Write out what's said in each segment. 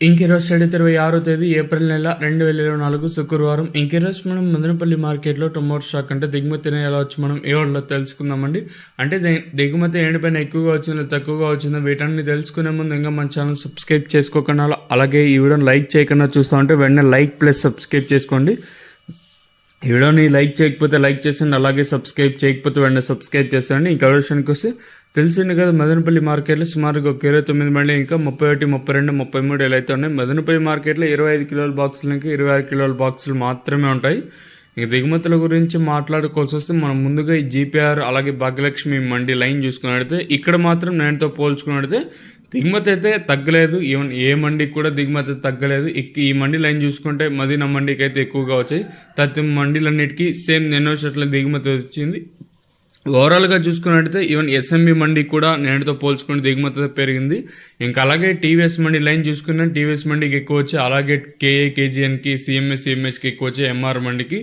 ఇంకీరోజు 26వ తేదీ ఏప్రిల్ నెల 2024 శుక్రవారం. ఇంకీరోజు మనం మదనపల్లి మార్కెట్లో టొమాటో స్టాక్ అంటే దిగుమతిని ఎలా వచ్చి మనం ఏ వాళ్ళలో తెలుసుకుందామండి. అంటే దిగుమతి ఏంటిపైన ఎక్కువగా వచ్చిందో తక్కువగా వచ్చిందో వీటన్ని తెలుసుకునే ముందు ఇంకా మన ఛానల్ సబ్స్క్రైబ్ చేసుకోకుండా అలాగే ఈ వీడియోని లైక్ చేయకుండా చూస్తూ ఉంటే వెంటనే లైక్ ప్లస్ సబ్స్క్రైబ్ చేసుకోండి. ఈ వీడియోని లైక్ చేయకపోతే లైక్ చేసండి, అలాగే సబ్స్క్రైబ్ చేయకపోతే వెంటనే సబ్స్క్రైబ్ చేస్తాండి. ఇంకా విషయానికి వస్తే తెలిసింది కదా, మదనపల్లి మార్కెట్లో సుమారుగా ఒక 29 బండి ఇంకా 31, 32, 33 ఇలా అయితే ఉన్నాయి. మదనపల్లి మార్కెట్లో 25 కిలోల బాక్సులు ఇంకా 26 కిలోల బాక్సులు మాత్రమే ఉంటాయి. ఇంక దిగుమతుల గురించి మాట్లాడుకోవాల్సి వస్తే మనం ముందుగా ఈ జీపీఆర్ అలాగే భాగ్యలక్ష్మి మండి లైన్ చూసుకున్నట్లయితే ఇక్కడ మాత్రం నేనుతో పోల్చుకున్నట్లయితే దిగుమతి అయితే తగ్గలేదు. ఈవెన్ ఏ మండికి కూడా దిగుమతి తగ్గలేదు. ఈ మండి లైన్ చూసుకుంటే మదీనా మండికి అయితే ఎక్కువగా వచ్చాయి. తత్వ మండీలన్నిటికీ సేమ్ ఎన్నో షర్ట్ల దిగుమతి వచ్చింది. ఓవరాల్గా చూసుకున్నట్టయితే ఈవెన్ ఎస్ఎంబి మండి కూడా నేటితో పోల్చుకుని దిగుమతి పెరిగింది. ఇంకా అలాగే టీవీఎస్ మండి లైన్ చూసుకున్నా టీవీఎస్ మండికి ఎక్కువ వచ్చి, అలాగే కేఏ కేజీఎన్కి సిఎంహెచ్కి ఎక్కువ వచ్చి, ఎంఆర్ మండికి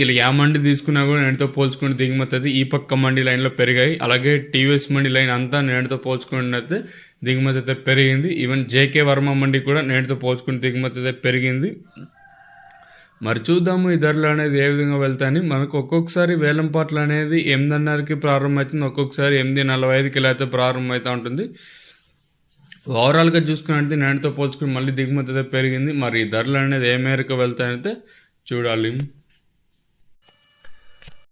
ఇలా యా మండి తీసుకున్నా కూడా నేటితో పోల్చుకుని దిగుమతి అయితే ఈ పక్క మండి లైన్లో పెరిగాయి. అలాగే టీవీఎస్ మండి లైన్ అంతా నేటితో పోల్చుకున్నట్లయితే దిగుమతి అయితే పెరిగింది. ఈవెన్ జేకే వర్మ మండి కూడా నేటితో పోల్చుకుని దిగుమతి అయితే పెరిగింది. మరి చూద్దాము ఈ ధరలు అనేది ఏ విధంగా వెళ్తాయని. మనకు ఒక్కొక్కసారి వేలంపాట్లు అనేది 8:30కి ప్రారంభమవుతుంది, ఒక్కొక్కసారి 8:45కి ఇలా అయితే ప్రారంభమవుతూ ఉంటుంది. ఓవరాల్గా చూసుకున్నట్టు నేటితో పోల్చుకుని మళ్ళీ దిగుమతి అయితే పెరిగింది. మరి ఈ ధరలు అనేది ఏ మేరకు వెళ్తాయనైతే చూడాలి.